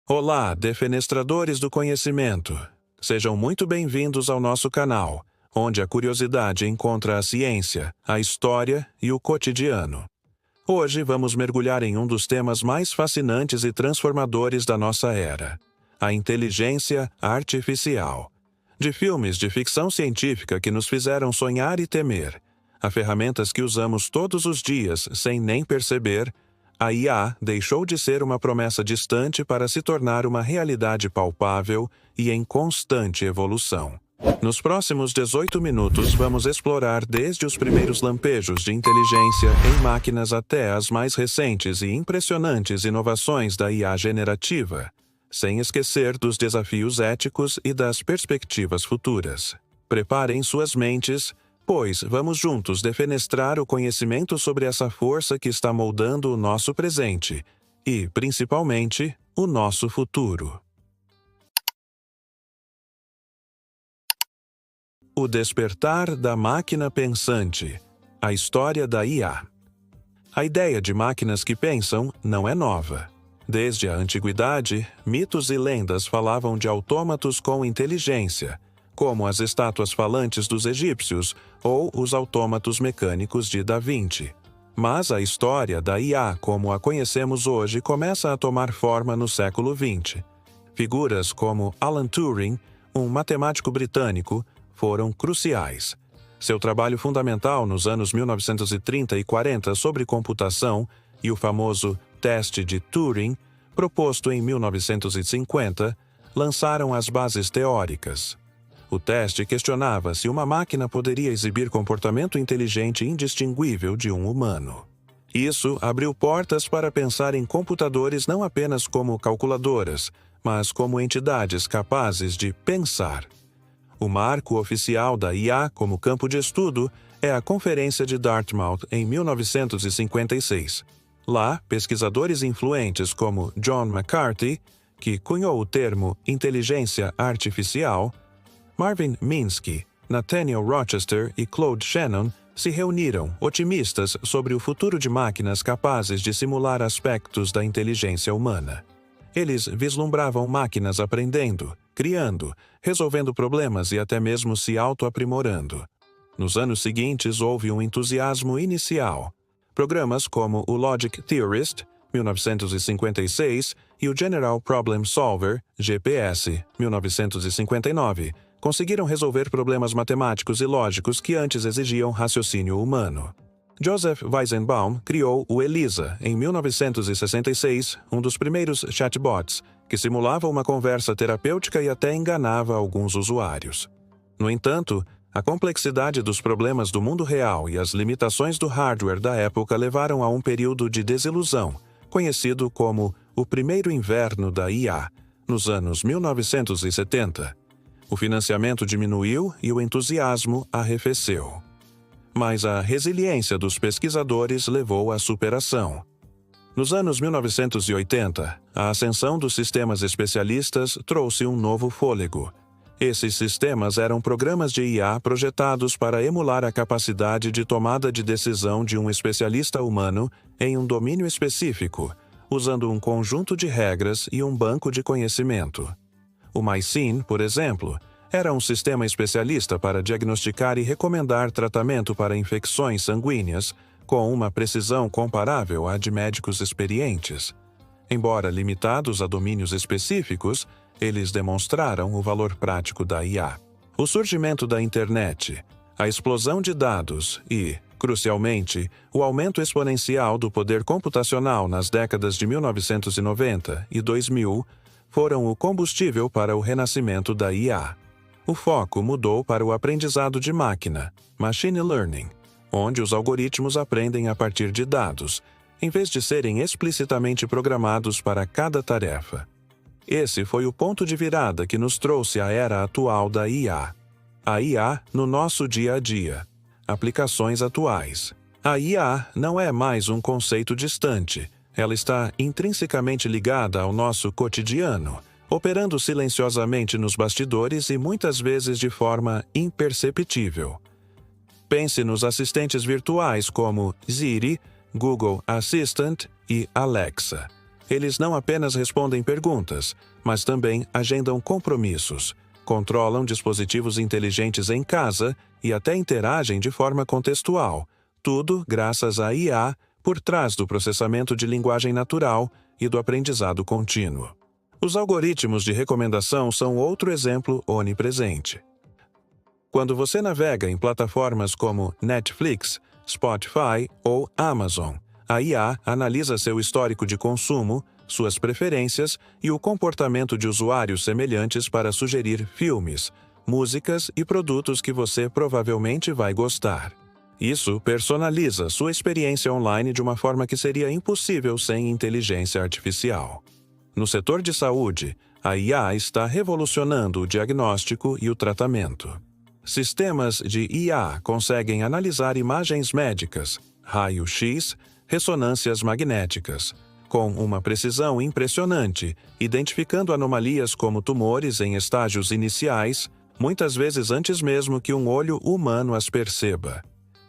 Olá, defenestradores do conhecimento! Sejam muito bem-vindos ao nosso canal, onde a curiosidade encontra a ciência, a história e o cotidiano. Hoje vamos mergulhar em um dos temas mais fascinantes e transformadores da nossa era: a inteligência artificial. De filmes de ficção científica que nos fizeram sonhar e temer, a ferramentas que usamos todos os dias sem nem perceber, a IA deixou de ser uma promessa distante para se tornar uma realidade palpável e em constante evolução. Nos próximos 18 minutos, vamos explorar desde os primeiros lampejos de inteligência em máquinas até as mais recentes e impressionantes inovações da IA generativa, sem esquecer dos desafios éticos e das perspectivas futuras. Preparem suas mentes, pois vamos juntos defenestrar o conhecimento sobre essa força que está moldando o nosso presente e, principalmente, o nosso futuro. O despertar da máquina pensante. A história da IA. A ideia de máquinas que pensam não é nova. Desde a antiguidade, mitos e lendas falavam de autômatos com inteligência, como as estátuas falantes dos egípcios ou os autômatos mecânicos de Da Vinci. Mas a história da IA, como a conhecemos hoje, começa a tomar forma no século XX. Figuras como Alan Turing, um matemático britânico, foram cruciais. Seu trabalho fundamental nos anos 1930 e 40 sobre computação e o famoso teste de Turing, proposto em 1950, lançaram as bases teóricas. O teste questionava se uma máquina poderia exibir comportamento inteligente indistinguível de um humano. Isso abriu portas para pensar em computadores não apenas como calculadoras, mas como entidades capazes de pensar. O marco oficial da IA como campo de estudo é a Conferência de Dartmouth em 1956. Lá, pesquisadores influentes como John McCarthy, que cunhou o termo inteligência artificial, Marvin Minsky, Nathaniel Rochester e Claude Shannon se reuniram, otimistas sobre o futuro de máquinas capazes de simular aspectos da inteligência humana. Eles vislumbravam máquinas aprendendo, criando, resolvendo problemas e até mesmo se auto-aprimorando. Nos anos seguintes houve um entusiasmo inicial. Programas como o Logic Theorist, 1956, e o General Problem Solver, GPS, 1959, conseguiram resolver problemas matemáticos e lógicos que antes exigiam raciocínio humano. Joseph Weizenbaum criou o ELIZA, em 1966, um dos primeiros chatbots, que simulava uma conversa terapêutica e até enganava alguns usuários. No entanto, a complexidade dos problemas do mundo real e as limitações do hardware da época levaram a um período de desilusão, conhecido como o primeiro inverno da IA, nos anos 1970. O financiamento diminuiu e o entusiasmo arrefeceu. Mas a resiliência dos pesquisadores levou à superação. Nos anos 1980, a ascensão dos sistemas especialistas trouxe um novo fôlego. Esses sistemas eram programas de IA projetados para emular a capacidade de tomada de decisão de um especialista humano em um domínio específico, usando um conjunto de regras e um banco de conhecimento. O MySyn, por exemplo, era um sistema especialista para diagnosticar e recomendar tratamento para infecções sanguíneas, com uma precisão comparável à de médicos experientes. Embora limitados a domínios específicos, eles demonstraram o valor prático da IA. O surgimento da internet, a explosão de dados e, crucialmente, o aumento exponencial do poder computacional nas décadas de 1990 e 2000 foram o combustível para o renascimento da IA. O foco mudou para o aprendizado de máquina, machine learning, onde os algoritmos aprendem a partir de dados, em vez de serem explicitamente programados para cada tarefa. Esse foi o ponto de virada que nos trouxe à era atual da IA. A IA no nosso dia a dia. Aplicações atuais. A IA não é mais um conceito distante. Ela está intrinsecamente ligada ao nosso cotidiano, operando silenciosamente nos bastidores e muitas vezes de forma imperceptível. Pense nos assistentes virtuais como Siri, Google Assistant e Alexa. Eles não apenas respondem perguntas, mas também agendam compromissos, controlam dispositivos inteligentes em casa e até interagem de forma contextual, tudo graças à IA por trás do processamento de linguagem natural e do aprendizado contínuo. Os algoritmos de recomendação são outro exemplo onipresente. Quando você navega em plataformas como Netflix, Spotify ou Amazon, a IA analisa seu histórico de consumo, suas preferências e o comportamento de usuários semelhantes para sugerir filmes, músicas e produtos que você provavelmente vai gostar. Isso personaliza sua experiência online de uma forma que seria impossível sem inteligência artificial. No setor de saúde, a IA está revolucionando o diagnóstico e o tratamento. Sistemas de IA conseguem analisar imagens médicas, raio-x, ressonâncias magnéticas, com uma precisão impressionante, identificando anomalias como tumores em estágios iniciais, muitas vezes antes mesmo que um olho humano as perceba.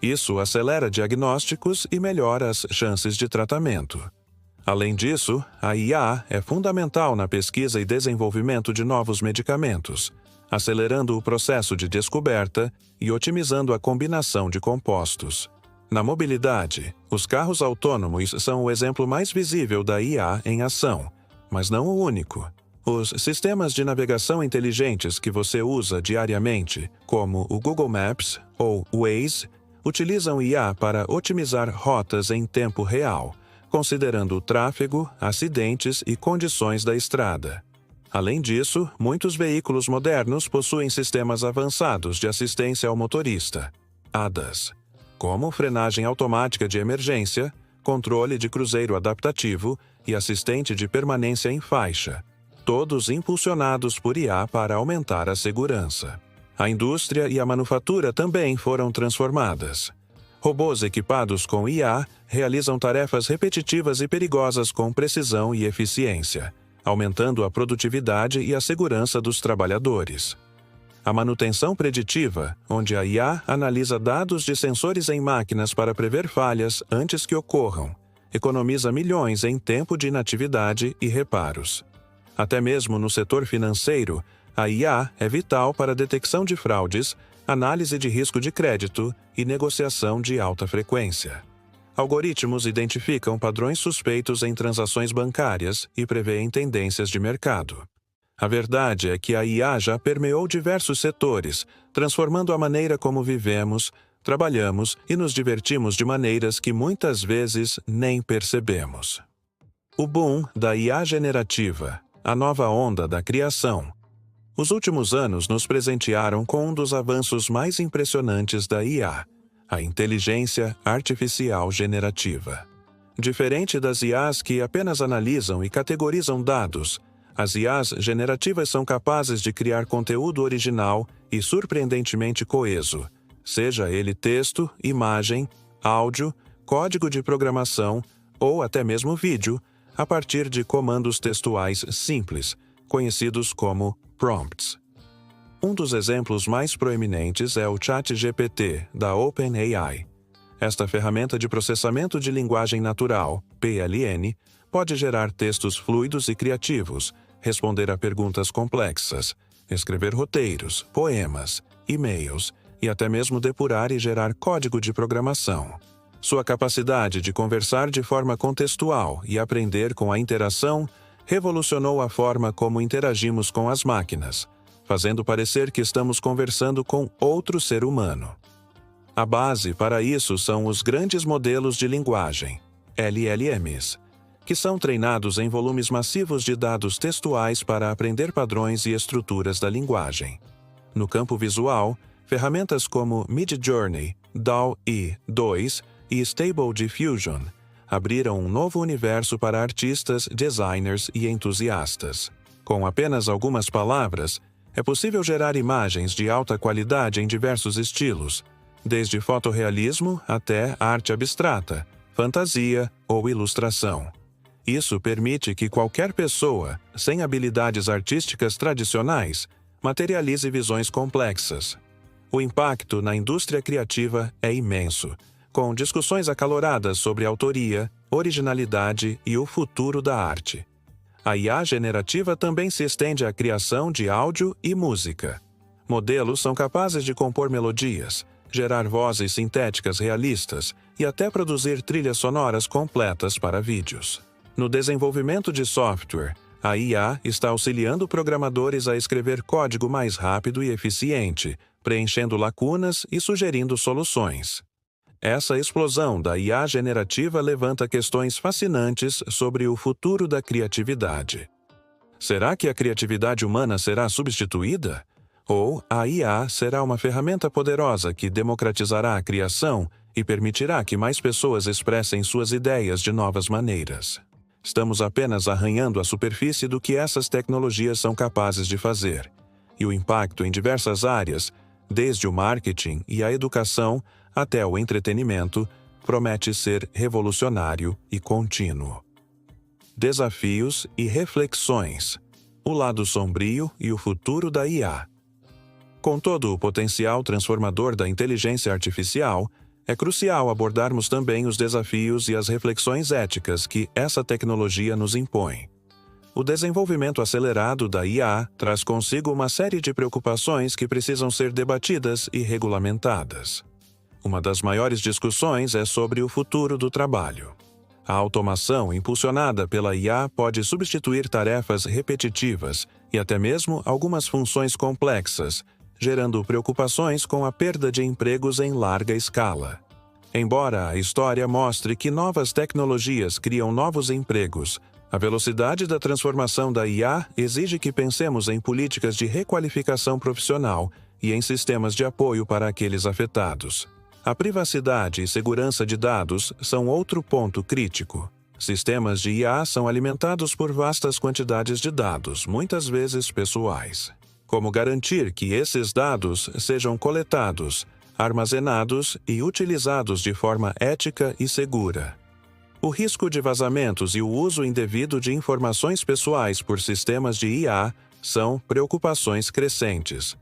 Isso acelera diagnósticos e melhora as chances de tratamento. Além disso, a IA é fundamental na pesquisa e desenvolvimento de novos medicamentos, acelerando o processo de descoberta e otimizando a combinação de compostos. Na mobilidade, os carros autônomos são o exemplo mais visível da IA em ação, mas não o único. Os sistemas de navegação inteligentes que você usa diariamente, como o Google Maps ou o Waze, utilizam IA para otimizar rotas em tempo real, considerando o tráfego, acidentes e condições da estrada. Além disso, muitos veículos modernos possuem sistemas avançados de assistência ao motorista, ADAS, como frenagem automática de emergência, controle de cruzeiro adaptativo e assistente de permanência em faixa, todos impulsionados por IA para aumentar a segurança. A indústria e a manufatura também foram transformadas. Robôs equipados com IA realizam tarefas repetitivas e perigosas com precisão e eficiência, aumentando a produtividade e a segurança dos trabalhadores. A manutenção preditiva, onde a IA analisa dados de sensores em máquinas para prever falhas antes que ocorram, economiza milhões em tempo de inatividade e reparos. Até mesmo no setor financeiro, a IA é vital para a detecção de fraudes, análise de risco de crédito e negociação de alta frequência. Algoritmos identificam padrões suspeitos em transações bancárias e prevêem tendências de mercado. A verdade é que a IA já permeou diversos setores, transformando a maneira como vivemos, trabalhamos e nos divertimos de maneiras que muitas vezes nem percebemos. O boom da IA generativa, a nova onda da criação. Os últimos anos nos presentearam com um dos avanços mais impressionantes da IA, a inteligência artificial generativa. Diferente das IAs que apenas analisam e categorizam dados, as IAs generativas são capazes de criar conteúdo original e surpreendentemente coeso, seja ele texto, imagem, áudio, código de programação ou até mesmo vídeo, a partir de comandos textuais simples, conhecidos como prompts. Um dos exemplos mais proeminentes é o ChatGPT, da OpenAI. Esta ferramenta de processamento de linguagem natural, PLN, pode gerar textos fluidos e criativos, responder a perguntas complexas, escrever roteiros, poemas, e-mails e até mesmo depurar e gerar código de programação. Sua capacidade de conversar de forma contextual e aprender com a interação revolucionou a forma como interagimos com as máquinas, fazendo parecer que estamos conversando com outro ser humano. A base para isso são os grandes modelos de linguagem, LLMs, que são treinados em volumes massivos de dados textuais para aprender padrões e estruturas da linguagem. No campo visual, ferramentas como Midjourney, DALL-E 2 e Stable Diffusion abriram um novo universo para artistas, designers e entusiastas. Com apenas algumas palavras, é possível gerar imagens de alta qualidade em diversos estilos, desde fotorrealismo até arte abstrata, fantasia ou ilustração. Isso permite que qualquer pessoa, sem habilidades artísticas tradicionais, materialize visões complexas. O impacto na indústria criativa é imenso, com discussões acaloradas sobre autoria, originalidade e o futuro da arte. A IA generativa também se estende à criação de áudio e música. Modelos são capazes de compor melodias, gerar vozes sintéticas realistas e até produzir trilhas sonoras completas para vídeos. No desenvolvimento de software, a IA está auxiliando programadores a escrever código mais rápido e eficiente, preenchendo lacunas e sugerindo soluções. Essa explosão da IA generativa levanta questões fascinantes sobre o futuro da criatividade. Será que a criatividade humana será substituída? Ou a IA será uma ferramenta poderosa que democratizará a criação e permitirá que mais pessoas expressem suas ideias de novas maneiras? Estamos apenas arranhando a superfície do que essas tecnologias são capazes de fazer, e o impacto em diversas áreas, desde o marketing e a educação até o entretenimento, promete ser revolucionário e contínuo. Desafios e reflexões. O lado sombrio e o futuro da IA. Com todo o potencial transformador da inteligência artificial, é crucial abordarmos também os desafios e as reflexões éticas que essa tecnologia nos impõe. O desenvolvimento acelerado da IA traz consigo uma série de preocupações que precisam ser debatidas e regulamentadas. Uma das maiores discussões é sobre o futuro do trabalho. A automação impulsionada pela IA pode substituir tarefas repetitivas e até mesmo algumas funções complexas, gerando preocupações com a perda de empregos em larga escala. Embora a história mostre que novas tecnologias criam novos empregos, a velocidade da transformação da IA exige que pensemos em políticas de requalificação profissional e em sistemas de apoio para aqueles afetados. A privacidade e segurança de dados são outro ponto crítico. Sistemas de IA são alimentados por vastas quantidades de dados, muitas vezes pessoais. Como garantir que esses dados sejam coletados, armazenados e utilizados de forma ética e segura? O risco de vazamentos e o uso indevido de informações pessoais por sistemas de IA são preocupações crescentes.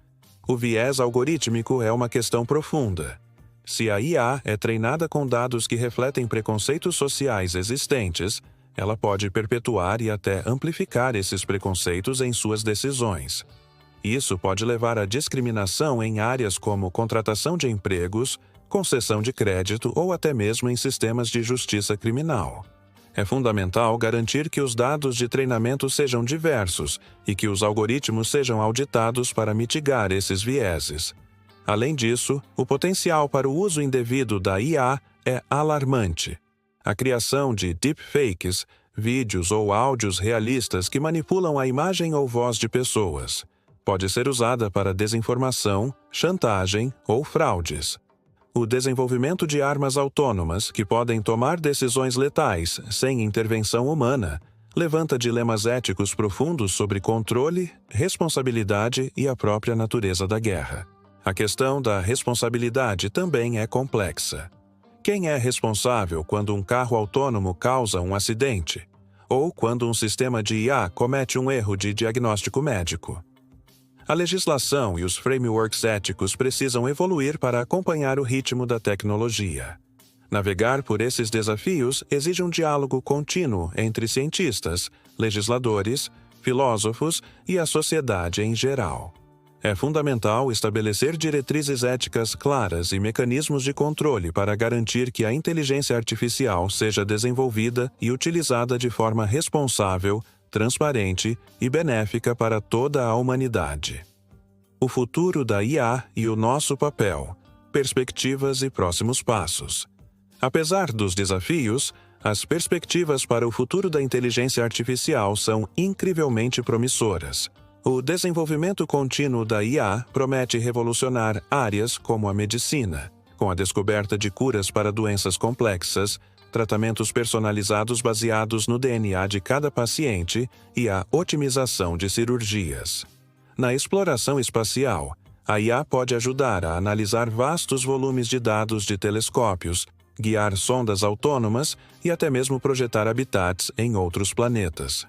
O viés algorítmico é uma questão profunda. Se a IA é treinada com dados que refletem preconceitos sociais existentes, ela pode perpetuar e até amplificar esses preconceitos em suas decisões. Isso pode levar à discriminação em áreas como contratação de empregos, concessão de crédito ou até mesmo em sistemas de justiça criminal. É fundamental garantir que os dados de treinamento sejam diversos e que os algoritmos sejam auditados para mitigar esses vieses. Além disso, o potencial para o uso indevido da IA é alarmante. A criação de deepfakes, vídeos ou áudios realistas que manipulam a imagem ou voz de pessoas, pode ser usada para desinformação, chantagem ou fraudes. O desenvolvimento de armas autônomas que podem tomar decisões letais sem intervenção humana levanta dilemas éticos profundos sobre controle, responsabilidade e a própria natureza da guerra. A questão da responsabilidade também é complexa. Quem é responsável quando um carro autônomo causa um acidente? Ou quando um sistema de IA comete um erro de diagnóstico médico? A legislação e os frameworks éticos precisam evoluir para acompanhar o ritmo da tecnologia. Navegar por esses desafios exige um diálogo contínuo entre cientistas, legisladores, filósofos e a sociedade em geral. É fundamental estabelecer diretrizes éticas claras e mecanismos de controle para garantir que a inteligência artificial seja desenvolvida e utilizada de forma responsável, transparente e benéfica para toda a humanidade. O futuro da IA e o nosso papel, perspectivas e próximos passos. Apesar dos desafios, as perspectivas para o futuro da inteligência artificial são incrivelmente promissoras. O desenvolvimento contínuo da IA promete revolucionar áreas como a medicina, com a descoberta de curas para doenças complexas, tratamentos personalizados baseados no DNA de cada paciente e a otimização de cirurgias. Na exploração espacial, a IA pode ajudar a analisar vastos volumes de dados de telescópios, guiar sondas autônomas e até mesmo projetar habitats em outros planetas.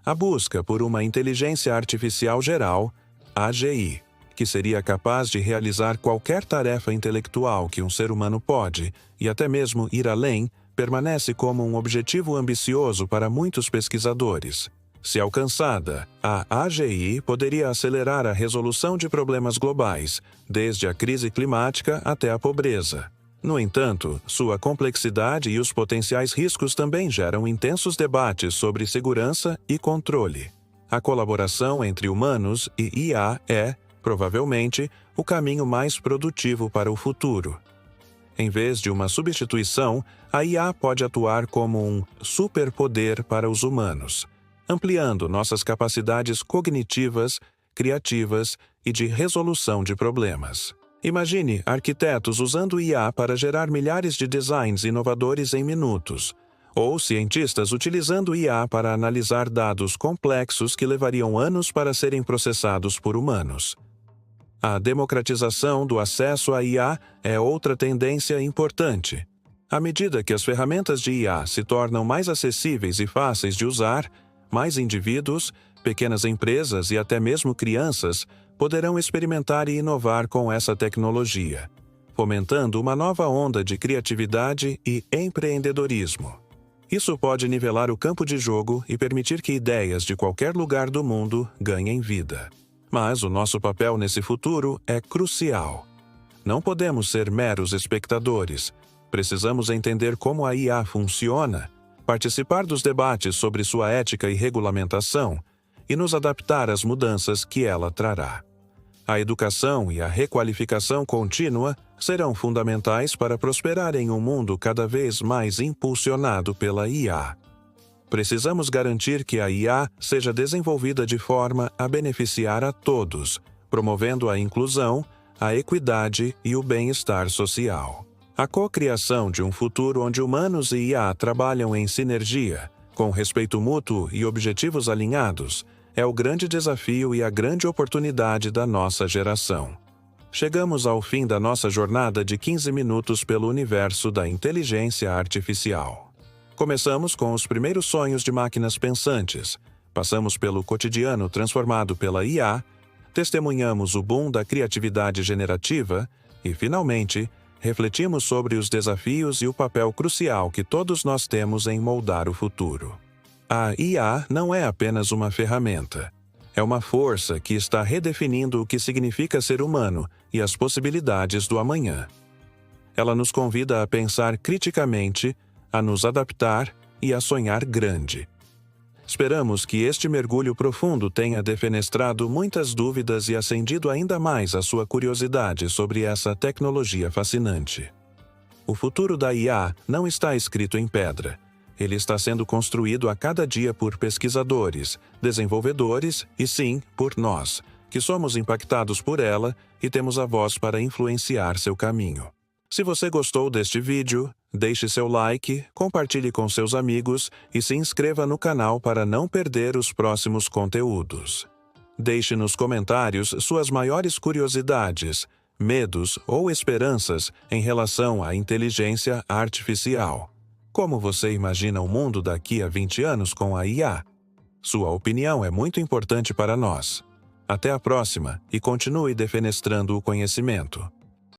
A busca por uma inteligência artificial geral, AGI, que seria capaz de realizar qualquer tarefa intelectual que um ser humano pode, e até mesmo ir além, permanece como um objetivo ambicioso para muitos pesquisadores. Se alcançada, a AGI poderia acelerar a resolução de problemas globais, desde a crise climática até a pobreza. No entanto, sua complexidade e os potenciais riscos também geram intensos debates sobre segurança e controle. A colaboração entre humanos e IA é, provavelmente, o caminho mais produtivo para o futuro. Em vez de uma substituição, a IA pode atuar como um superpoder para os humanos, ampliando nossas capacidades cognitivas, criativas e de resolução de problemas. Imagine arquitetos usando IA para gerar milhares de designs inovadores em minutos, ou cientistas utilizando IA para analisar dados complexos que levariam anos para serem processados por humanos. A democratização do acesso à IA é outra tendência importante. À medida que as ferramentas de IA se tornam mais acessíveis e fáceis de usar, mais indivíduos, pequenas empresas e até mesmo crianças poderão experimentar e inovar com essa tecnologia, fomentando uma nova onda de criatividade e empreendedorismo. Isso pode nivelar o campo de jogo e permitir que ideias de qualquer lugar do mundo ganhem vida. Mas o nosso papel nesse futuro é crucial. Não podemos ser meros espectadores. Precisamos entender como a IA funciona, participar dos debates sobre sua ética e regulamentação e nos adaptar às mudanças que ela trará. A educação e a requalificação contínua serão fundamentais para prosperar em um mundo cada vez mais impulsionado pela IA. Precisamos garantir que a IA seja desenvolvida de forma a beneficiar a todos, promovendo a inclusão, a equidade e o bem-estar social. A cocriação de um futuro onde humanos e IA trabalham em sinergia, com respeito mútuo e objetivos alinhados, é o grande desafio e a grande oportunidade da nossa geração. Chegamos ao fim da nossa jornada de 15 minutos pelo universo da inteligência artificial. Começamos com os primeiros sonhos de máquinas pensantes, passamos pelo cotidiano transformado pela IA, testemunhamos o boom da criatividade generativa e, finalmente, refletimos sobre os desafios e o papel crucial que todos nós temos em moldar o futuro. A IA não é apenas uma ferramenta. É uma força que está redefinindo o que significa ser humano e as possibilidades do amanhã. Ela nos convida a pensar criticamente, a nos adaptar e a sonhar grande. Esperamos que este mergulho profundo tenha defenestrado muitas dúvidas e acendido ainda mais a sua curiosidade sobre essa tecnologia fascinante. O futuro da IA não está escrito em pedra. Ele está sendo construído a cada dia por pesquisadores, desenvolvedores e, sim, por nós, que somos impactados por ela e temos a voz para influenciar seu caminho. Se você gostou deste vídeo, deixe seu like, compartilhe com seus amigos e se inscreva no canal para não perder os próximos conteúdos. Deixe nos comentários suas maiores curiosidades, medos ou esperanças em relação à inteligência artificial. Como você imagina o mundo daqui a 20 anos com a IA? Sua opinião é muito importante para nós. Até a próxima e continue defenestrando o conhecimento.